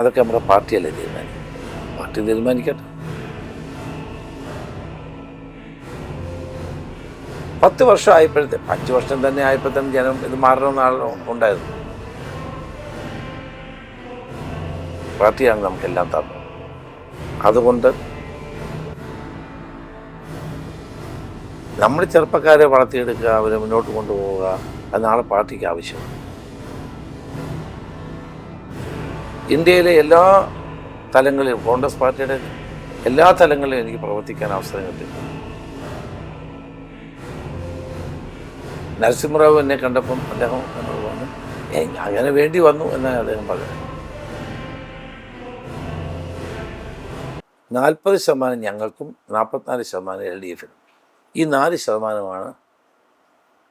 അതൊക്കെ നമ്മുടെ പാർട്ടിയല്ലേ തീരുമാനിക്കും. പാർട്ടി തീരുമാനിക്കട്ടെ. 10 വർഷം ആയപ്പോഴത്തെ 5 വർഷം തന്നെ ആയപ്പോൾ തന്നെ ജനം ഇത് മാറണമെന്ന് ഉണ്ടായിരുന്നു. പാർട്ടിയാണ് നമുക്കെല്ലാം തന്നത്. അതുകൊണ്ട് നമ്മൾ ചെറുപ്പക്കാരെ വളർത്തിയെടുക്കുക, അവരെ മുന്നോട്ട് കൊണ്ടുപോവുക, അത് നാളെ പാർട്ടിക്ക് ആവശ്യമാണ്. ഇന്ത്യയിലെ എല്ലാ തലങ്ങളിലും കോൺഗ്രസ് പാർട്ടിയുടെ എല്ലാ തലങ്ങളിലും എനിക്ക് പ്രവർത്തിക്കാൻ അവസരം കിട്ടിയിട്ടുണ്ട്. നരസിംഹറാവു എന്നെ കണ്ടപ്പം അദ്ദേഹം എന്നോട് പറഞ്ഞു, അങ്ങനെ വേണ്ടി വന്നു എന്നാണ് അദ്ദേഹം പറഞ്ഞത്. 40% ഞങ്ങൾക്കും 44% LDFിനും. ഈ 4%മാണ്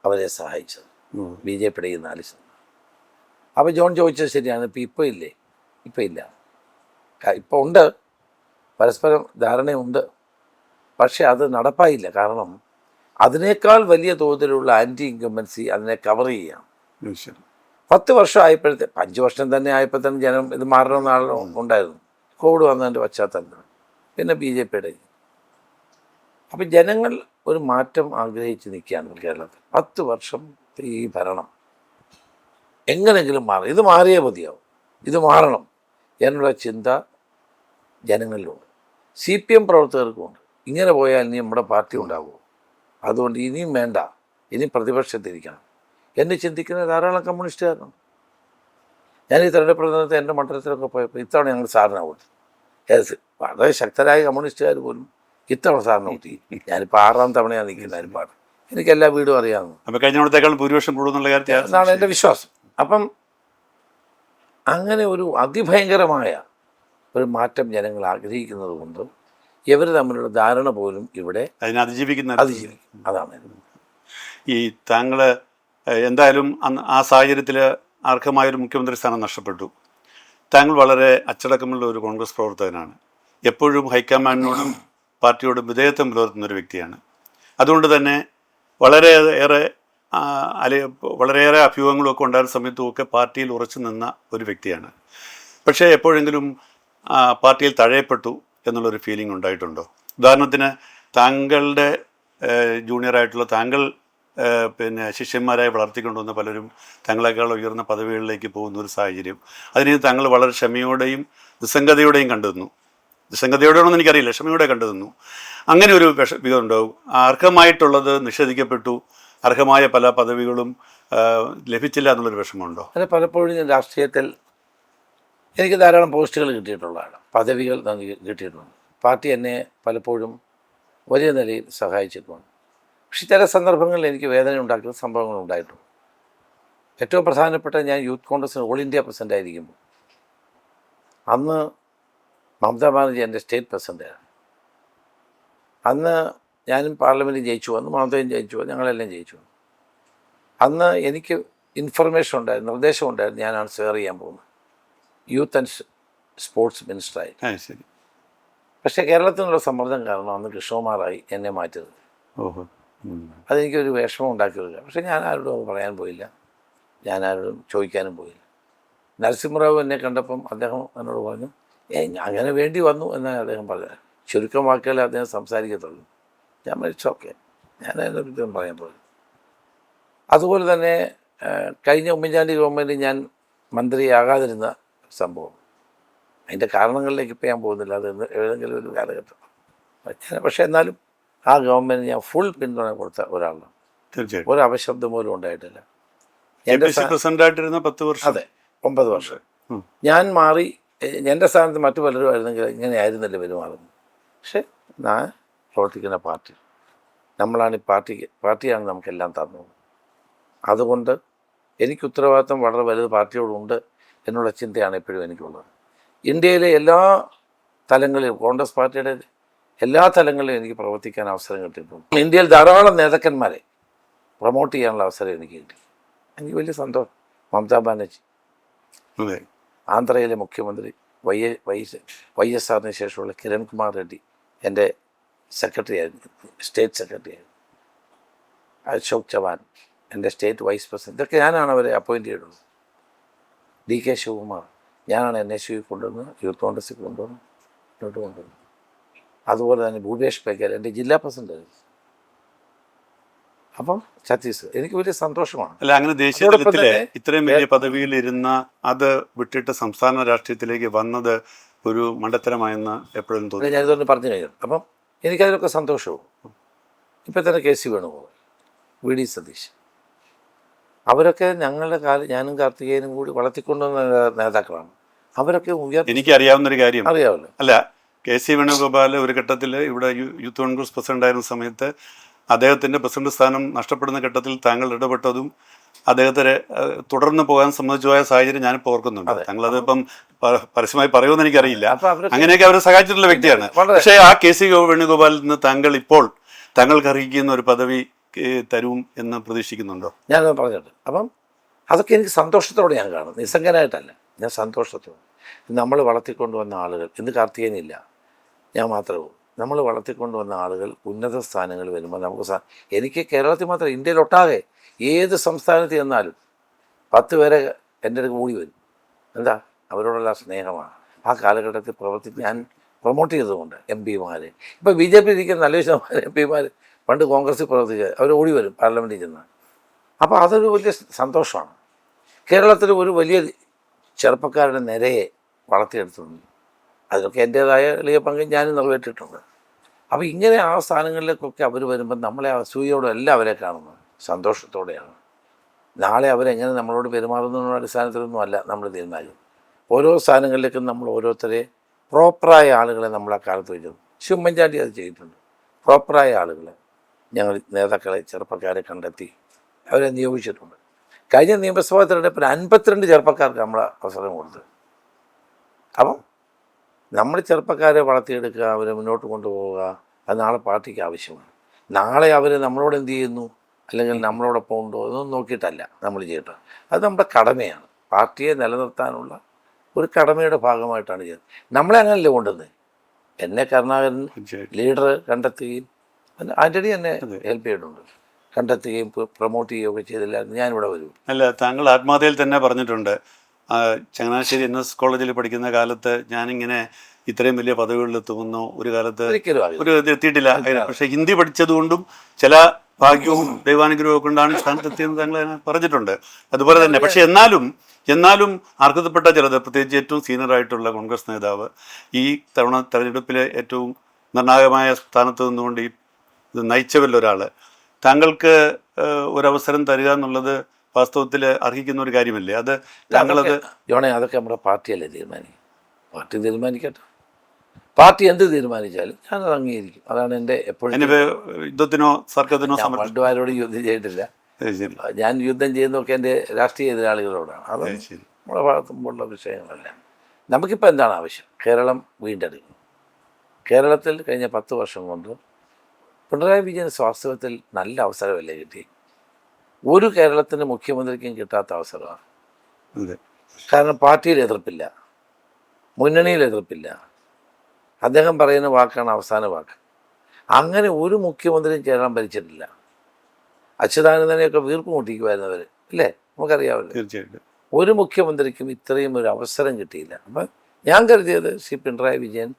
അവരെ സഹായിച്ചത്. BJPയുടെ ഈ 4%. അപ്പോൾ ജോൺ ചോദിച്ചത് ശരിയാണ്. ഇപ്പോൾ ഇല്ലേ? ഇപ്പം ഇല്ല. ഇപ്പോൾ ഉണ്ട്, പരസ്പരം ധാരണയുണ്ട്. പക്ഷേ അത് നടപ്പായില്ല. കാരണം അതിനേക്കാൾ വലിയ തോതിലുള്ള ആൻറ്റി ഇൻകംബൻസി അതിനെ കവർ ചെയ്യാം. 10 വർഷം ആയപ്പോഴത്തെ 5 വർഷം തന്നെ ആയപ്പോൾ തന്നെ ജനം ഇത് മാറണമെന്ന് ഉണ്ടായിരുന്നു. കോവിഡ് വന്നതിൻ്റെ പശ്ചാത്തലത്തിൽ പിന്നെ BJPയുടെ. അപ്പം ജനങ്ങൾ ഒരു മാറ്റം ആഗ്രഹിച്ച് നിൽക്കുകയാണ് കേരളത്തിൽ. 10 വർഷം ഈ ഭരണം എങ്ങനെയെങ്കിലും മാറും, ഇത് മാറിയേ മതിയാവും, ഇത് മാറണം എന്നുള്ള ചിന്ത ജനങ്ങളിലുണ്ട്. CPM പ്രവർത്തകർക്കുമുണ്ട്. ഇങ്ങനെ പോയാൽ ഇനി നമ്മുടെ പാർട്ടി ഉണ്ടാകുമോ, അതുകൊണ്ട് ഇനിയും വേണ്ട, ഇനി പ്രതിപക്ഷത്തിരിക്കണം എന്ന് ചിന്തിക്കുന്ന ധാരാളം കമ്മ്യൂണിസ്റ്റുകാരുണ്ട്. ഞാൻ ഈ തെരഞ്ഞെടുപ്പ് എൻ്റെ മണ്ഡലത്തിലൊക്കെ പോയപ്പോൾ ഇത്തവണ ഞങ്ങൾ സാറിന് വോട്ട്, വളരെ ശക്തരായ കമ്മ്യൂണിസ്റ്റുകാർ പോലും ഇത്തവണ സാറിന് വോട്ട് ചെയ്യും. ഞാനിപ്പോൾ 6ാം തവണയാണ് നിൽക്കുന്ന അരിപ്പാട്. എനിക്ക് എല്ലാ വീടും അറിയാവുന്നു. അപ്പോൾ കഴിഞ്ഞ തവണത്തേക്കാൾ ഭൂരിപക്ഷം കൂടുന്നുള്ള കാര്യത്തിൽ എന്നാണ് എൻ്റെ വിശ്വാസം. അപ്പം അങ്ങനെ ഒരു അതിഭയങ്കരമായ ഒരു മാറ്റം ജനങ്ങൾ ആഗ്രഹിക്കുന്നത് കൊണ്ട് ഇവർ തമ്മിലുള്ള ധാരണ പോലും ഇവിടെ അതിജീവിക്കും. അതാണ്. ഈ താങ്കൾ എന്തായാലും ആ സാഹചര്യത്തിൽ അർഹമായൊരു മുഖ്യമന്ത്രി സ്ഥാനം നഷ്ടപ്പെട്ടു. താങ്കൾ വളരെ അച്ചടക്കമുള്ള ഒരു കോൺഗ്രസ് പ്രവർത്തകനാണ്. എപ്പോഴും ഹൈക്കമാൻഡിനോടും പാർട്ടിയോടും വിധേയത്വം പുലർത്തുന്നൊരു വ്യക്തിയാണ്. അതുകൊണ്ട് തന്നെ വളരെയേറെ അഭ്യൂഹങ്ങളൊക്കെ ഉണ്ടായിരുന്ന സമയത്തുമൊക്കെ പാർട്ടിയിൽ ഉറച്ചു നിന്ന ഒരു വ്യക്തിയാണ്. പക്ഷേ എപ്പോഴെങ്കിലും പാർട്ടിയിൽ തഴയപ്പെട്ടു എന്നുള്ളൊരു ഫീലിംഗ് ഉണ്ടായിട്ടുണ്ടോ? ഉദാഹരണത്തിന് താങ്കളുടെ ജൂനിയറായിട്ടുള്ള താങ്കൾ പിന്നെ ശിഷ്യന്മാരായി വളർത്തിക്കൊണ്ടുവന്ന പലരും താങ്കളെക്കാൾ ഉയർന്ന പദവികളിലേക്ക് പോകുന്ന ഒരു സാഹചര്യം, അതിനെ താങ്കൾ വളരെ ക്ഷമയോടെയും നിസ്സംഗതയോടെയും കണ്ടുനിന്നു. നിസ്സംഗതയോടെയാണെന്ന് എനിക്കറിയില്ല, ക്ഷമയോടെ കണ്ടുനിന്നു. അങ്ങനെ ഒരു വിധം ഉണ്ടാവും. അർഹമായിട്ടുള്ളത് നിഷേധിക്കപ്പെട്ടു, അർഹമായ പല പദവികളും ലഭിച്ചില്ല എന്നുള്ളൊരു വിഷമമുണ്ടോ? അത് പലപ്പോഴും ഞാൻ രാഷ്ട്രീയത്തിൽ എനിക്ക് ധാരാളം പോസ്റ്റുകൾ കിട്ടിയിട്ടുള്ളതാണ്, പദവികൾ കിട്ടിയിട്ടുണ്ട്. പാർട്ടി എന്നെ പലപ്പോഴും വലിയ നിലയിൽ സഹായിച്ചിട്ടുണ്ട്. പക്ഷെ ചില സന്ദർഭങ്ങളിൽ എനിക്ക് വേദന ഉണ്ടാക്കുന്ന സംഭവങ്ങൾ ഉണ്ടായിട്ടുണ്ട്. ഏറ്റവും പ്രധാനപ്പെട്ട, ഞാൻ യൂത്ത് കോൺഗ്രസിന് ഓൾ ഇന്ത്യ പ്രസിഡൻ്റ് ആയിരിക്കുമ്പോൾ അന്ന് മമതാ ബാനർജി എൻ്റെ സ്റ്റേറ്റ് പ്രസിഡൻ്റാണ്. അന്ന് ഞാനും പാർലമെൻറ്റിൽ ജയിച്ചു വന്നു, മമതയും ജയിച്ചു വന്നു, ഞങ്ങളെല്ലാം ജയിച്ചു വന്നു. അന്ന് എനിക്ക് ഇൻഫർമേഷൻ ഉണ്ടായിരുന്നു, നിർദ്ദേശം ഉണ്ടായിരുന്നു, ഞാനാണ് സെയർ ചെയ്യാൻ പോകുന്നത് യൂത്ത് ആൻഡ് സ്പോർട്സ് മിനിസ്റ്ററായി. ശരി. പക്ഷേ കേരളത്തിനുള്ള സമ്മർദ്ദം കാരണം അന്ന് കൃഷ്ണകുമാറായി എന്നെ മാറ്റത്. അതെനിക്കൊരു വിഷമം ഉണ്ടാക്കിയില്ല. പക്ഷേ ഞാൻ ആരോടും പറയാൻ പോയില്ല, ഞാൻ ആരോടും ചോദിക്കാനും പോയില്ല. നരസിംഹറാവു എന്നെ കണ്ടപ്പം അദ്ദേഹം എന്നോട് പറഞ്ഞു, അങ്ങനെ വേണ്ടി വന്നു എന്നാണ് അദ്ദേഹം പറഞ്ഞത്. ചുരുക്കം വാക്കുകളെ അദ്ദേഹം സംസാരിക്കത്തുള്ളൂ. ഞാൻ മരിച്ചോക്കെ, ഞാൻ അതിനൊരിതും പറയാൻ പോയില്ല. അതുപോലെ തന്നെ കഴിഞ്ഞ ഉമ്മൻചാണ്ടി ഗവൺമെൻറ് ഞാൻ മന്ത്രിയാകാതിരുന്ന സംഭവം, അതിൻ്റെ കാരണങ്ങളിലേക്ക് ഇപ്പോൾ ഞാൻ പോകുന്നില്ല, അത് ഏതെങ്കിലും ഒരു കാലഘട്ടം. പക്ഷേ എന്നാലും ആ ഗവൺമെൻറ് ഞാൻ ഫുൾ പിന്തുണ കൊടുത്ത ഒരാളാണ്. തീർച്ചയായും ഒരു അപശബ്ദം പോലും ഉണ്ടായിട്ടില്ല. പ്രസിഡന്റായിട്ടിരുന്ന 10 വർഷം. അതെ, 9 വർഷം. ഞാൻ മാറി എൻ്റെ സ്ഥാനത്ത് മറ്റു പലരും ആയിരുന്നെങ്കിൽ ഇങ്ങനെയായിരുന്നില്ല പെരുമാറുന്നത്. പക്ഷേ ഞാൻ പ്രവർത്തിക്കുന്ന പാർട്ടി, നമ്മളാണ് ഈ പാർട്ടിയാണ് നമുക്കെല്ലാം തന്നത്. അതുകൊണ്ട് എനിക്ക് ഉത്തരവാദിത്വം വളരെ വലുത് പാർട്ടിയോടുണ്ട് എന്നുള്ള ചിന്തയാണ് എപ്പോഴും എനിക്കുള്ളത്. ഇന്ത്യയിലെ എല്ലാ തലങ്ങളിലും കോൺഗ്രസ് പാർട്ടിയുടെ എല്ലാ തലങ്ങളിലും എനിക്ക് പ്രവർത്തിക്കാൻ അവസരം കിട്ടിയിട്ടുണ്ട്. ഇന്ത്യയിൽ ധാരാളം നേതാക്കന്മാരെ പ്രൊമോട്ട് ചെയ്യാനുള്ള അവസരം എനിക്ക് കിട്ടി. എനിക്ക് വലിയ സന്തോഷം. മമതാ ബാനർജി, ആന്ധ്രയിലെ മുഖ്യമന്ത്രി, YSRന് ശേഷമുള്ള കിരൺ കുമാർ റെഡ്ഡി എൻ്റെ സെക്രട്ടറി ആയിരുന്നു, സ്റ്റേറ്റ് സെക്രട്ടറി ആയിരുന്നു. അശോക് ചവാൻ എൻ്റെ സ്റ്റേറ്റ് വൈസ് പ്രസിഡന്റ്. ഇതൊക്കെ ഞാനാണ് അവരെ അപ്പോയിൻ്റ് ചെയ്തിട്ടുള്ളത്. DK ശിവകുമാർ. ഞാനാണ് NSU കൊണ്ടുവന്ന് യൂത്ത് കോൺഗ്രസ്സിൽ കൊണ്ടുവന്ന് ഇങ്ങോട്ട് കൊണ്ടുവന്നു. അതുപോലെ തന്നെ ഭൂപേഷ് ബേക്കർ എൻ്റെ ജില്ലാ പ്രസിഡന്റ്. അപ്പം ഛത്തീസ്ഗഡ് എനിക്ക് വലിയ സന്തോഷമാണ്. അല്ല, അങ്ങനെ ദേശീയ അതോടൊപ്പം തലത്തിലെ തന്നെ ഇത്രയും വലിയ പദവിയിലിരുന്ന അത് വിട്ടിട്ട് സംസ്ഥാന രാഷ്ട്രീയത്തിലേക്ക് വന്നത് ഒരു മണ്ടത്തരമായെന്ന് എപ്പോഴും അല്ല, തോന്നി. ഞാനിതൊന്ന് പറഞ്ഞു കഴിഞ്ഞു. അപ്പം എനിക്കതിലൊക്കെ സന്തോഷവും. ഇപ്പം തന്നെ KC വേണുഗോപാൽ, VD സതീശ്, അവരൊക്കെ ഞങ്ങളുടെ ഞാനും കാർത്തികേയനും കൂടി വളർത്തിക്കൊണ്ടുവന്ന നേതാക്കളാണ്. അവരൊക്കെ എനിക്കറിയാവുന്നൊരു കാര്യം, അറിയാമല്ലോ. അല്ല, KC വേണുഗോപാൽ ഒരു ഘട്ടത്തിൽ ഇവിടെ യൂത്ത് കോൺഗ്രസ് പ്രസിഡന്റ് ആയിരുന്ന സമയത്ത് അദ്ദേഹത്തിൻ്റെ പ്രസിഡന്റ് സ്ഥാനം നഷ്ടപ്പെടുന്ന ഘട്ടത്തിൽ താങ്കൾ ഇടപെട്ടതും അദ്ദേഹത്തെ തുടർന്ന് പോകാൻ സമ്മതിച്ചുപോയ സാഹചര്യം ഞാനിപ്പോൾ ഓർക്കുന്നുണ്ട്. താങ്കളത് ഇപ്പം പരസ്യമായി പറയുമെന്ന് എനിക്കറിയില്ല. അങ്ങനെയൊക്കെ അവർ സഹായിച്ചിട്ടുള്ള വ്യക്തിയാണ്. പക്ഷേ ആ KC വേണുഗോപാലിൽ നിന്ന് താങ്കൾ ഇപ്പോൾ താങ്കൾക്ക് അറിയിക്കുന്ന ഒരു പദവി തരും എന്ന് പ്രതീക്ഷിക്കുന്നുണ്ടോ? ഞാനത് പറഞ്ഞിട്ട് അപ്പം അതൊക്കെ എനിക്ക് സന്തോഷത്തോടെ ഞാൻ കാണും, നിസ്സംഗനായിട്ടല്ല, ഞാൻ സന്തോഷത്തോടെ. നമ്മൾ വളർത്തിക്കൊണ്ടുവന്ന ആളുകൾ, ഇന്ന് കാർത്തികേയനില്ല, ഞാൻ മാത്രമേ ഉള്ളൂ. നമ്മൾ വളർത്തിക്കൊണ്ടുവന്ന ആളുകൾ ഉന്നത സ്ഥാനങ്ങളിൽ വരുമ്പോൾ നമുക്ക് എനിക്ക് കേരളത്തിൽ മാത്രം, ഇന്ത്യയിലൊട്ടാകെ ഏത് സംസ്ഥാനത്ത് ചെന്നാലും 10 പേരെ എൻ്റെ അടുത്ത് കൂടി വരും. എന്താ? അവരോടുള്ള സ്നേഹമാണ്. ആ കാലഘട്ടത്തിൽ ഞാൻ പ്രൊമോട്ട് ചെയ്തതുകൊണ്ട് MP മാർ, ഇപ്പോൾ BJP ഇരിക്കുന്ന നല്ല ശതമാനം MP മാർ പണ്ട് കോൺഗ്രസ്സിൽ പ്രവർത്തിച്ചത് അവർ ഓടി വരും പാർലമെൻറ്റിൽ ചെന്ന്. അപ്പോൾ അതൊരു വലിയ സന്തോഷമാണ്. കേരളത്തിൽ ഒരു വലിയ ചെറുപ്പക്കാരുടെ നിരയെ വളർത്തിയെടുത്തിട്ടുണ്ട്. അതിലൊക്കെ എൻ്റേതായ വലിയ പങ്ക് ഞാനും നിറവേറ്റിയിട്ടുണ്ട്. അപ്പോൾ ഇങ്ങനെ ആ സ്ഥാനങ്ങളിലേക്കൊക്കെ അവർ വരുമ്പോൾ നമ്മളെ അസൂയയോടെ അല്ല അവരെ കാണുന്നത്, സന്തോഷത്തോടെയാണ്. നാളെ അവരെങ്ങനെ നമ്മളോട് പെരുമാറുന്നതിനുള്ള അടിസ്ഥാനത്തിലൊന്നും അല്ല നമ്മൾ തീരുമാനിക്കും. ഓരോ സ്ഥാനങ്ങളിലേക്കും നമ്മൾ ഓരോരുത്തരെ പ്രോപ്പറായ ആളുകളെ നമ്മൾ ആ കാലത്ത് വെച്ചത്. ഉമ്മൻചാണ്ടി അത് ചെയ്തിട്ടുണ്ട്. പ്രോപ്പറായ ആളുകളെ ഞങ്ങൾ നേതാക്കളെ, ചെറുപ്പക്കാരെ കണ്ടെത്തി അവരെ നിയോഗിച്ചിട്ടുണ്ട്. കഴിഞ്ഞ നിയമസഭാ തെരഞ്ഞെടുപ്പിൽ 52 ചെറുപ്പക്കാർക്ക് നമ്മൾ അവസരം കൊടുത്തു. അപ്പം നമ്മൾ ചെറുപ്പക്കാരെ വളർത്തിയെടുക്കുക, അവരെ മുന്നോട്ട് കൊണ്ടുപോവുക, അത് നാളെ പാർട്ടിക്ക് ആവശ്യമാണ്. നാളെ അവർ നമ്മളോട് എന്ത് ചെയ്യുന്നു അല്ലെങ്കിൽ നമ്മളോടൊപ്പം ഉണ്ടോ എന്നൊന്നും നോക്കിയിട്ടല്ല നമ്മൾ ചെയ്തിട്ട്, അത് നമ്മുടെ കടമയാണ്. പാർട്ടിയെ നിലനിർത്താനുള്ള ഒരു കടമയുടെ ഭാഗമായിട്ടാണ് ചെയ്യുന്നത്. നമ്മളെ അങ്ങനല്ലേ കൊണ്ടുവന്നത്. എന്നെ കരുണാകരൻ ലീഡർ കണ്ടെത്തുകയും ആന്റണി എന്നെ ഹെൽപ്പ് ചെയ്തിട്ടുണ്ട്, കണ്ടെത്തുകയും പ്രൊമോട്ട് ചെയ്യുകയൊക്കെ ചെയ്തില്ല ഞാനിവിടെ വരും. അല്ല, താങ്കൾ ആത്മഹത്യയിൽ തന്നെ പറഞ്ഞിട്ടുണ്ട്, ചങ്ങനാശ്ശേരി NS കോളേജിൽ പഠിക്കുന്ന കാലത്ത് ഞാനിങ്ങനെ ഇത്രയും വലിയ പദവികളിലെത്തുമെന്നോ ഒരു കാലത്ത് ഒരു എത്തിയിട്ടില്ല. പക്ഷേ ഹിന്ദി പഠിച്ചതുകൊണ്ടും ചില ഭാഗ്യവും ദൈവാനുഗ്രഹവും കൊണ്ടാണ് സ്ഥാനത്തെത്തിയെന്ന് താങ്കൾ പറഞ്ഞിട്ടുണ്ട്. അതുപോലെ തന്നെ പക്ഷേ എന്നാലും അർഹതപ്പെട്ട ചിലത്, പ്രത്യേകിച്ച് ഏറ്റവും സീനിയറായിട്ടുള്ള കോൺഗ്രസ് നേതാവ് ഈ തവണ തെരഞ്ഞെടുപ്പിലെ ഏറ്റവും നിർണായകമായ സ്ഥാനത്ത് നിന്നുകൊണ്ട് ഇത് നയിച്ചവരിൽ ഒരാൾ, താങ്കൾക്ക് ഒരവസരം തരിക എന്നുള്ളത് വാസ്തവത്തിൽ അർഹിക്കുന്ന ഒരു കാര്യമല്ലേ? അത് താങ്കളത് അതൊക്കെ നമ്മുടെ പാർട്ടിയല്ലേ തീരുമാനിക്കും. പാർട്ടി തീരുമാനിക്കട്ടെ. പാർട്ടി എന്ത് തീരുമാനിച്ചാലും ഞാനത് അംഗീകരിക്കും. അതാണ് എൻ്റെ എപ്പോഴും. യുദ്ധത്തിനോ സർക്കത്തിനോ പണ്ടും ആരോടും യുദ്ധം ചെയ്തിട്ടില്ല. ഞാൻ യുദ്ധം ചെയ്യുന്നതൊക്കെ എൻ്റെ രാഷ്ട്രീയ എതിരാളികളോടാണ്. അത് നമ്മുടെ ഭാഗത്തുമ്പോഴുള്ള വിഷയങ്ങളല്ല. നമുക്കിപ്പോൾ എന്താണ് ആവശ്യം? കേരളം വീണ്ടെടുക്കണം. കേരളത്തിൽ കഴിഞ്ഞ 10 വർഷം കൊണ്ട് പിണറായി വിജയൻ വാസ്തവത്തിൽ നല്ല അവസരമല്ലേ കിട്ടി. ഒരു കേരളത്തിൻ്റെ മുഖ്യമന്ത്രിക്കും കിട്ടാത്ത അവസരമാണ്. കാരണം പാർട്ടിയിൽ എതിർപ്പില്ല, മുന്നണിയിൽ എതിർപ്പില്ല, അദ്ദേഹം പറയുന്ന വാക്കാണ് അവസാന വാക്ക്. അങ്ങനെ ഒരു മുഖ്യമന്ത്രിയും കേരളം ഭരിച്ചിട്ടില്ല. അച്യുതാനന്ദനെയൊക്കെ വീർപ്പ് മുട്ടിക്കുമായിരുന്നവർ, അല്ലേ? നമുക്കറിയാമല്ലോ. തീർച്ചയായിട്ടും ഒരു മുഖ്യമന്ത്രിക്കും ഇത്രയും ഒരു അവസരം കിട്ടിയില്ല. അപ്പം ഞാൻ കരുതിയത് ശ്രീ പിണറായി വിജയൻ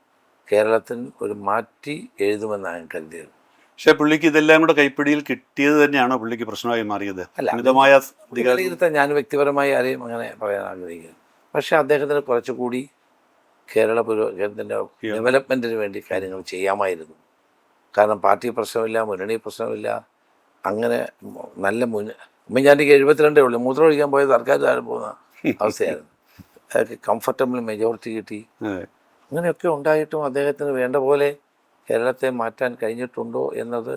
കേരളത്തിന് ഒരു മാറ്റി എഴുതുമെന്നാണ് കരുതിയത്. പക്ഷേ പുള്ളിക്ക് ഇതെല്ലാം കൂടെ കൈപ്പിടിയിൽ കിട്ടിയത് തന്നെയാണോ പുള്ളിക്ക് പ്രശ്നമായി മാറിയത്? അമിതമായ വിലയിരുത്താൻ ഞാൻ വ്യക്തിപരമായി ആരെയും അങ്ങനെ പറയാൻ ആഗ്രഹിക്കുന്നു. പക്ഷേ അദ്ദേഹത്തിന് കുറച്ചുകൂടി കേരളത്തിൻ്റെ ഡെവലപ്മെൻറ്റിന് വേണ്ടി കാര്യങ്ങൾ ചെയ്യാമായിരുന്നു. കാരണം പാർട്ടി പ്രശ്നമില്ല, മുന്നണി പ്രശ്നമില്ല, അങ്ങനെ നല്ല ഉമ്മൻചാണ്ടിക്ക് 72 ഉള്ളൂ, മൂത്രം ഒഴിക്കാൻ പോയ സർക്കാർ താഴെ പോകുന്ന അവസ്ഥയായിരുന്നു. അതൊക്കെ കംഫർട്ടബിൾ മെജോറിറ്റി കിട്ടി. അങ്ങനെയൊക്കെ ഉണ്ടായിട്ടും അദ്ദേഹത്തിന് വേണ്ട പോലെ കേരളത്തെ മാറ്റാൻ കഴിഞ്ഞിട്ടുണ്ടോ എന്നത്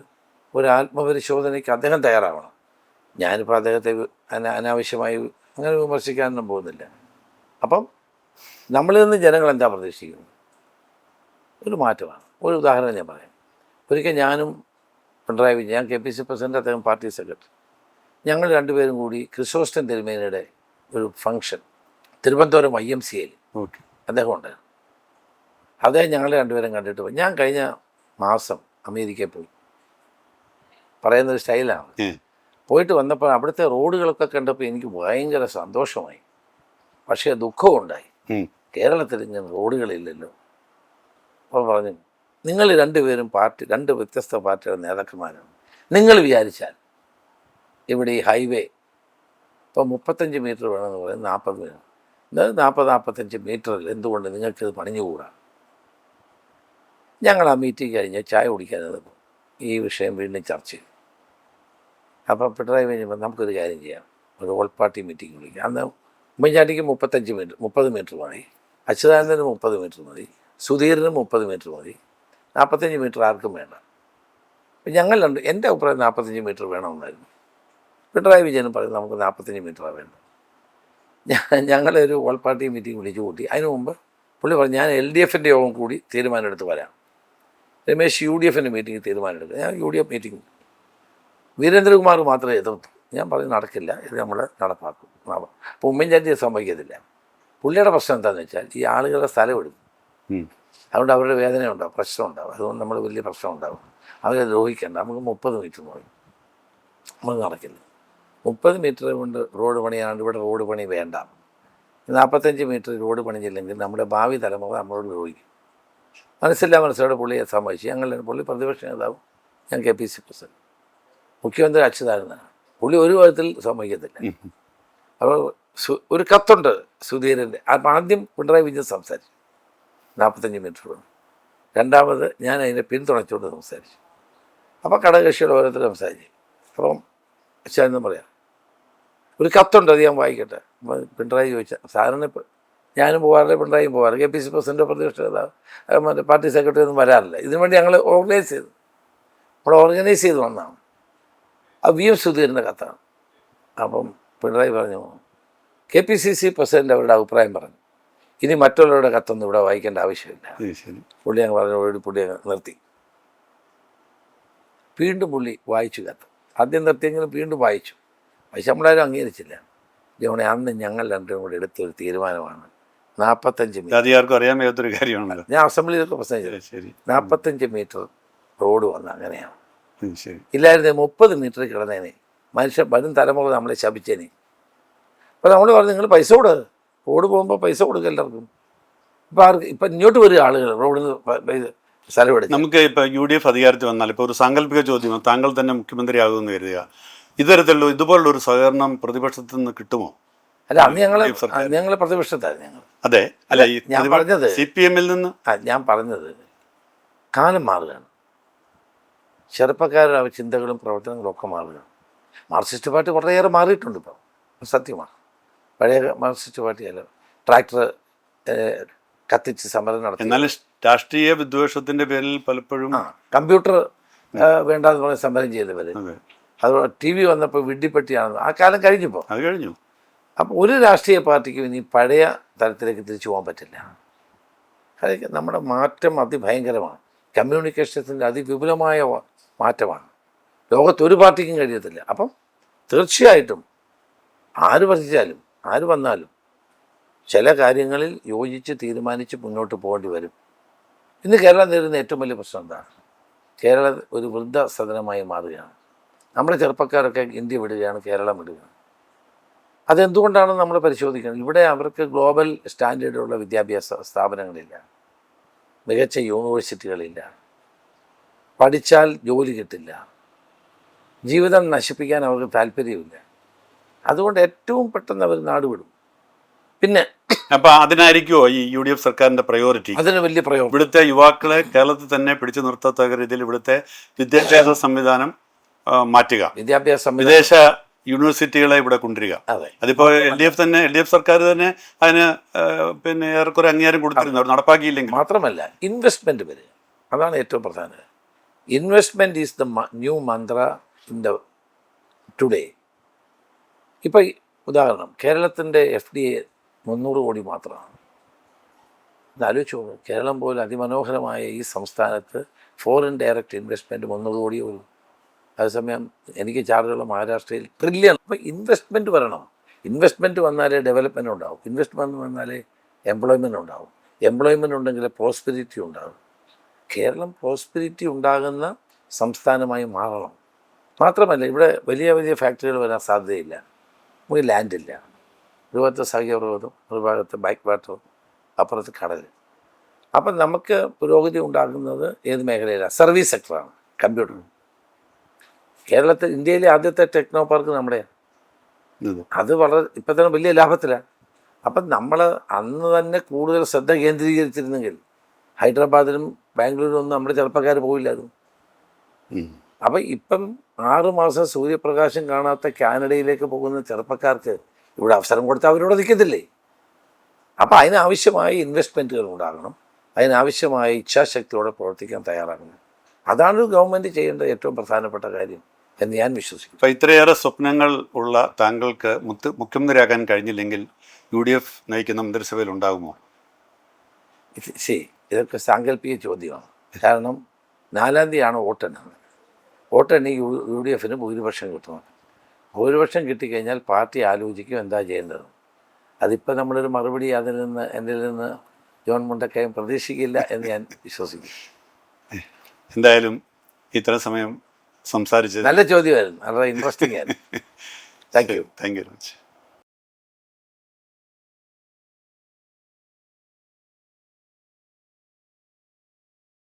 ഒരു ആത്മപരിശോധനയ്ക്ക് അദ്ദേഹം തയ്യാറാവണം. ഞാനിപ്പോൾ അദ്ദേഹത്തെ അനാവശ്യമായി അങ്ങനെ വിമർശിക്കാനൊന്നും പോകുന്നില്ല. അപ്പം നമ്മളിൽ നിന്ന് ജനങ്ങൾ എന്താ പ്രതീക്ഷിക്കുന്നത്? ഒരു മാറ്റമാണ്. ഒരു ഉദാഹരണം ഞാൻ പറയാം. ഒരിക്കൽ ഞാനും പിണറായി വിജയൻ, ഞാൻ KPC പ്രസിഡന്റ്, അദ്ദേഹം പാർട്ടി സെക്രട്ടറി, ഞങ്ങൾ രണ്ടുപേരും കൂടി ക്രിസോസ്റ്റം തിരുമേനിയുടെ ഒരു ഫംഗ്ഷൻ തിരുവനന്തപുരം YMCA അദ്ദേഹം ഉണ്ടായിരുന്നു. അദ്ദേഹം ഞങ്ങളെ രണ്ടുപേരും കണ്ടിട്ട് പോയി. ഞാൻ കഴിഞ്ഞ മാസം അമേരിക്കയിൽ പോയി, പറയുന്നൊരു സ്റ്റൈലാണ്. പോയിട്ട് വന്നപ്പോൾ അവിടുത്തെ റോഡുകളൊക്കെ കണ്ടപ്പോൾ എനിക്ക് ഭയങ്കര സന്തോഷമായി, പക്ഷേ ദുഃഖവും ഉണ്ടായി. കേരളത്തിൽ ഇങ്ങനെ റോഡുകളില്ലല്ലോ. അപ്പോൾ പറഞ്ഞു, നിങ്ങൾ രണ്ടുപേരും രണ്ട് വ്യത്യസ്ത പാർട്ടിയുടെ നേതാക്കന്മാരാണ്. നിങ്ങൾ വിചാരിച്ചാൽ ഇവിടെ ഈ ഹൈവേ ഇപ്പോൾ 35 മീറ്റർ വേണമെന്ന് പറയുന്നത് 40 മീറ്റർ, 40-45 മീറ്ററിൽ എന്തുകൊണ്ട് നിങ്ങൾക്കിത് പണിഞ്ഞുകൂടാ? ഞങ്ങൾ ആ മീറ്റിംഗ് കഴിഞ്ഞ് ചായ കുടിക്കാനത് ഈ വിഷയം വീണ്ടും ചർച്ച ചെയ്തു. അപ്പോൾ പിണറായി കഴിഞ്ഞപ്പോൾ നമുക്കൊരു കാര്യം ചെയ്യാം, ഒരു ഓൾ പാർട്ടി മീറ്റിംഗ് വിളിക്കാം. അന്ന് ഉമ്മൻചാണ്ടിക്ക് 30 മീറ്റർ മതി, അച്യുതാനന്ദന് 30 മീറ്റർ മതി, സുധീറിന് 30 മീറ്റർ മതി, 45 മീറ്റർ ആർക്കും വേണ്ട. അപ്പം ഞങ്ങൾ എൻ്റെ അഭിപ്രായം 45 മീറ്റർ വേണമെന്നായിരുന്നു. പിണറായി വിജയനും പറയുന്നത് നമുക്ക് 45 മീറ്ററാണ് വേണ്ടത്. ഞങ്ങളൊരു ഓൾ പാർട്ടി മീറ്റിംഗ് വിളിച്ചു കൂട്ടി. അതിന് മുമ്പ് പുള്ളി പറഞ്ഞു, ഞാൻ LDFൻ്റെ യോഗം കൂടി തീരുമാനമെടുത്ത് വരാം. രമേശ് UDFൻ്റെ മീറ്റിംഗ് തീരുമാനമെടുക്കുക. ഞാൻ UDF മീറ്റിംഗ് വീരേന്ദ്രകുമാർ മാത്രമേ എതിർത്തു. ഞാൻ പറഞ്ഞു നടക്കില്ല, ഇത് നമ്മൾ നടപ്പാക്കും. അപ്പോൾ ഉമ്മൻചാണ്ടി സമ്മതിക്കത്തില്ല. പുള്ളിയുടെ പ്രശ്നം എന്താണെന്ന് വെച്ചാൽ ഈ ആളുകളുടെ സ്ഥലം എടുക്കും, അതുകൊണ്ട് അവരുടെ വേദന ഉണ്ടാവും, പ്രശ്നം ഉണ്ടാവും. അതുകൊണ്ട് നമ്മൾ വലിയ പ്രശ്നം ഉണ്ടാവും. അവരെ ദ്രോഹിക്കേണ്ട, നമുക്ക് 30 മീറ്റർ മതി. നമുക്ക് നടക്കില്ല. 30 മീറ്റർ കൊണ്ട് റോഡ് പണിയാണ്ട് ഇവിടെ റോഡ് പണി വേണ്ട. 45 മീറ്റർ റോഡ് പണിഞ്ഞില്ലെങ്കിൽ നമ്മുടെ ഭാവി തലമുറ നമ്മളോട് ദ്രോഹിക്കും. മനസ്സിലോടെ പുള്ളിയെ സമ്മതിച്ചു. പുള്ളി പ്രതിപക്ഷ നേതാവും, ഞാൻ KPC പ്രസിഡന്റ്, മുഖ്യമന്ത്രി അച്യുതാനന്ദനാണ്. പുള്ളി ഒരു വിധത്തിൽ സമ്മതിക്കത്തില്ല. അപ്പോൾ ഒരു കത്തുണ്ട് സുധീരൻ്റെ. അപ്പം ആദ്യം പിണറായി വിജയൻ സംസാരിച്ചു 45 മീറ്റർ വേണം. രണ്ടാമത് ഞാൻ അതിനെ പിന്തുണച്ചുകൊണ്ട് സംസാരിച്ചു. അപ്പോൾ ഘടകകക്ഷികൾ ഓരോരുത്തർ സംസാരിച്ചു. അപ്പം അച്ഛനെന്ന് പറയാം, ഒരു കത്തുണ്ട്, അത് ഞാൻ വായിക്കട്ടെ. അപ്പോൾ പിണറായി ചോദിച്ചാൽ സാറിന് ഞാനും പോകാറില്ല, പിണറായിയും പോകാറില്ല, KPC പ്രസിഡൻ്റ് പ്രതിപക്ഷ നേതാവ് മറ്റേ പാർട്ടി സെക്രട്ടറി ഒന്നും വരാറില്ല. ഇതിനു വേണ്ടി ഞങ്ങൾ ഓർഗനൈസ് ചെയ്ത് വന്നതാണ്. അത് VM സുധീരൻ്റെ കത്താണ്. അപ്പം പിണറായി പറഞ്ഞു, KPCC പ്രസിഡൻ്റ് അവരുടെ അഭിപ്രായം പറഞ്ഞു, ഇനി മറ്റുള്ളവരുടെ കത്തൊന്നും ഇവിടെ വായിക്കേണ്ട ആവശ്യമില്ല. പുള്ളി അങ്ങ് പറഞ്ഞു, പുള്ളി അങ്ങ് നിർത്തി. വീണ്ടും പുള്ളി വായിച്ചു കത്ത്. ആദ്യം നിർത്തിയെങ്കിലും വീണ്ടും വായിച്ചു. നമ്മളാരും അംഗീകരിച്ചില്ല. ജോണെ, അന്ന് ഞങ്ങൾ രണ്ടും കൂടെ എടുത്തൊരു തീരുമാനമാണ് 45 മീറ്റർ. അറിയാൻ വയ്യാത്തൊരു കാര്യമാണല്ലോ. ഞാൻ അസംബ്ലിയിലൊക്കെ പ്രസംഗിച്ചു. 45 മീറ്റർ റോഡ് വന്ന് അങ്ങനെയാണ്. ഇല്ലായിരുന്നു 30 മീറ്റർ കിടന്നേനെ വരും തലമുറ നമ്മളെ ശപിച്ചേനെ. അപ്പോൾ നമ്മൾ പറഞ്ഞു, നിങ്ങൾ പൈസ റോഡ് പോകുമ്പോൾ പൈസ കൊടുക്കുക എല്ലാവർക്കും. ഇപ്പം ഇങ്ങോട്ട് വരിക ആളുകൾ റോഡിൽ സ്ഥലം എടുക്കും. നമുക്ക് ഇപ്പോൾ UDF അധികാരത്തിൽ വന്നാൽ ഇപ്പോൾ ഒരു സാങ്കല്പിക ചോദ്യം, താങ്കൾ തന്നെ മുഖ്യമന്ത്രിയാകുമെന്ന് കരുതുക, ഇത്തരത്തിലുള്ള ഇതുപോലുള്ളൊരു സഹകരണം പ്രതിപക്ഷത്തു നിന്ന് കിട്ടുമോ? അല്ല, അന്ന് ഞങ്ങൾ പ്രതിപക്ഷത്തായിരുന്നു ഞങ്ങൾ. അതെ, അല്ല ഞാൻ പറഞ്ഞത് CPM നിന്ന് ഞാൻ പറഞ്ഞത് കാലം മാറുകയാണ്, ചെറുപ്പക്കാരുടെ ചിന്തകളും പ്രവർത്തനങ്ങളും ഒക്കെ മാറുകയാണ്. മാർക്സിസ്റ്റ് പാർട്ടി കുറേയേറെ മാറിയിട്ടുണ്ട് ഇപ്പോൾ, സത്യമാണ്. പഴയ മാർക്സിസ്റ്റ് പാർട്ടിയല്ല, ട്രാക്ടർ കത്തിച്ച് സമരം നടത്തി. എന്നാലും രാഷ്ട്രീയ വിദ്വേഷത്തിന്റെ പേരിൽ പലപ്പോഴും കമ്പ്യൂട്ടർ വേണ്ടാന്ന് പറഞ്ഞ് സമരം ചെയ്തവർ, അതുപോലെ TV വന്നപ്പോൾ വിഡ്ഢിപ്പെട്ടിയാണെന്ന് ആ കാലം കഴിഞ്ഞപ്പോൾ അത് കഴിഞ്ഞു. അപ്പോൾ ഒരു രാഷ്ട്രീയ പാർട്ടിക്കും ഇനി പഴയ തലത്തിലേക്ക് തിരിച്ചു പോകാൻ പറ്റില്ല. അതൊക്കെ നമ്മുടെ മാറ്റം അതിഭയങ്കരമാണ്. കമ്മ്യൂണിക്കേഷൻസിൻ്റെ അതിവിപുലമായ മാറ്റമാണ്. ലോകത്തൊരു പാർട്ടിക്കും കഴിയത്തില്ല. അപ്പം തീർച്ചയായിട്ടും ആര് ഭരിച്ചാലും ആര് വന്നാലും ചില കാര്യങ്ങളിൽ യോജിച്ച് തീരുമാനിച്ച് മുന്നോട്ട് പോകേണ്ടി വരും. ഇന്ന് കേരളം നേരിടുന്ന ഏറ്റവും വലിയ പ്രശ്നം എന്താണ്? കേരളം ഒരു വൃദ്ധസദനമായി മാറുകയാണ്. നമ്മുടെ ചെറുപ്പക്കാരൊക്കെ ഇന്ത്യ വിടുകയാണ്, കേരളം വിടുകയാണ്. അതെന്തുകൊണ്ടാണെന്ന് നമ്മൾ പരിശോധിക്കണം. ഇവിടെ അവർക്ക് ഗ്ലോബൽ സ്റ്റാൻഡേർഡുള്ള വിദ്യാഭ്യാസ സ്ഥാപനങ്ങളില്ല, മികച്ച യൂണിവേഴ്സിറ്റികളില്ല, പഠിച്ചാൽ ജോലി കിട്ടില്ല, ജീവിതം നശിപ്പിക്കാൻ അവർക്ക് താല്പര്യമില്ല. അതുകൊണ്ട് ഏറ്റവും പെട്ടെന്ന് അവർ നാട് വിടും. പിന്നെ അപ്പൊ അതിനായിരിക്കുമോ ഈ UDF സർക്കാരിന്റെ പ്രയോറിറ്റി? അതിന് വലിയ പ്രയോജനം. ഇവിടുത്തെ യുവാക്കളെ കേരളത്തിൽ തന്നെ പിടിച്ചു നിർത്തത്തക്ക രീതിയിൽ ഇവിടുത്തെ വിദ്യാഭ്യാസ സംവിധാനം മാറ്റുക, വിദേശ യൂണിവേഴ്സിറ്റികളെ ഇവിടെ കൊണ്ടുവരിക. അതിപ്പോ LDF സർക്കാർ തന്നെ അതിന് പിന്നെ ഏറെക്കുറെ അംഗീകാരം കൊടുത്തിരുന്നു, അവർ നടപ്പാക്കിയില്ലെങ്കിൽ. മാത്രമല്ല ഇൻവെസ്റ്റ്മെന്റ് വരിക, അതാണ് ഏറ്റവും പ്രധാനം. Investment is the new Mantra in the today. ഇപ്പം ഉദാഹരണം, കേരളത്തിൻ്റെ FDI 300 കോടി മാത്രമാണ്. ഇതാലോചിച്ച് നോക്കും, കേരളം പോലെ അതിമനോഹരമായ ഈ സംസ്ഥാനത്ത് ഫോറിൻ ഡയറക്റ്റ് ഇൻവെസ്റ്റ്മെൻറ്റ് 300 കോടിയേ ഉള്ളൂ. അതേസമയം എനിക്ക് ചാർജുള്ള മഹാരാഷ്ട്രയിൽ ട്രില്യൺ. അപ്പോൾ ഇൻവെസ്റ്റ്മെൻറ്റ് വരണം. ഇൻവെസ്റ്റ്മെൻറ്റ് വന്നാലേ ഡെവലപ്മെൻറ്റ് ഉണ്ടാവും, ഇൻവെസ്റ്റ്മെൻറ്റ് വന്നാലേ എംപ്ലോയ്മെൻറ്റ് ഉണ്ടാവും, എംപ്ലോയ്മെൻറ്റ് ഉണ്ടെങ്കിൽ പ്രോസ്പെരിറ്റി ഉണ്ടാകും. കേരളം പ്രോസ്പെരിറ്റി ഉണ്ടാകുന്ന സംസ്ഥാനമായി മാറണം. മാത്രമല്ല ഇവിടെ വലിയ വലിയ ഫാക്ടറികൾ വരാൻ സാധ്യതയില്ല. നമുക്ക് ലാൻഡില്ല. ഒരു ഭാഗത്ത് സഹ്യപർവ്വതം, ഒരു ഭാഗത്ത് ബാക്ക് വാട്ടർ, അപ്പുറത്ത് കടൽ. അപ്പം നമുക്ക് പുരോഗതി ഉണ്ടാകുന്നത് ഏത് മേഖലയിലാണ്? സർവീസ് സെക്ടറാണ്. കമ്പ്യൂട്ടർ. കേരളത്തിൽ ഇന്ത്യയിലെ ആദ്യത്തെ ടെക്നോ പാർക്ക് നമ്മുടെയാണ്. അത് വളരെ ഇപ്പം തന്നെ വലിയ ലാഭത്തിലാണ്. അപ്പം നമ്മൾ അന്ന് തന്നെ കൂടുതൽ ശ്രദ്ധ കേന്ദ്രീകരിച്ചിരുന്നെങ്കിൽ ഹൈദരാബാദിലും ബാംഗ്ലൂരിലും ഒന്നും നമ്മുടെ ചെറുപ്പക്കാർ പോയില്ലായിരുന്നു. അപ്പം ഇപ്പം 6 മാസം സൂര്യപ്രകാശം കാണാത്ത കാനഡയിലേക്ക് പോകുന്ന ചെറുപ്പക്കാർക്ക് ഇവിടെ അവസരം കൊടുത്താൽ അവരോട് നിൽക്കത്തില്ലേ? അപ്പം അതിനാവശ്യമായ ഇൻവെസ്റ്റ്മെൻറ്റുകൾ ഉണ്ടാകണം. അതിനാവശ്യമായ ഇച്ഛാശക്തിയോടെ പ്രവർത്തിക്കാൻ തയ്യാറാകണം. അതാണ് ഗവൺമെൻറ് ചെയ്യേണ്ട ഏറ്റവും പ്രധാനപ്പെട്ട കാര്യം എന്ന് ഞാൻ വിശ്വസിക്കുന്നു. അപ്പോൾ ഇത്രയേറെ സ്വപ്നങ്ങൾ ഉള്ള താങ്കൾക്ക് മുഖ്യമന്ത്രിയാകാൻ കഴിഞ്ഞില്ലെങ്കിൽ UDF നയിക്കുന്ന മന്ത്രിസഭയിൽ ഉണ്ടാകുമോ? ഇതൊക്കെ സാങ്കല്പിക ചോദ്യമാണ്. കാരണം 4-ാം തീയതിയാണ് വോട്ടെണ്ണുന്നത്. വോട്ടെണ്ണി UDFന് ഭൂരിപക്ഷം കിട്ടണം. ഭൂരിപക്ഷം കിട്ടിക്കഴിഞ്ഞാൽ പാർട്ടി ആലോചിക്കും എന്താ ചെയ്യേണ്ടത്. അതിപ്പോൾ നമ്മളൊരു മറുപടി എന്നിൽ നിന്ന് ജോൺ മുണ്ടക്കയം പ്രതീക്ഷിക്കില്ല എന്ന് ഞാൻ വിശ്വസിക്കുന്നു. എന്തായാലും ഇത്ര സമയം സംസാരിച്ചത് നല്ല ചോദ്യമായിരുന്നു. വളരെ ഇൻട്രസ്റ്റിംഗ് ആയിരുന്നു. Thank you. Thank you very much.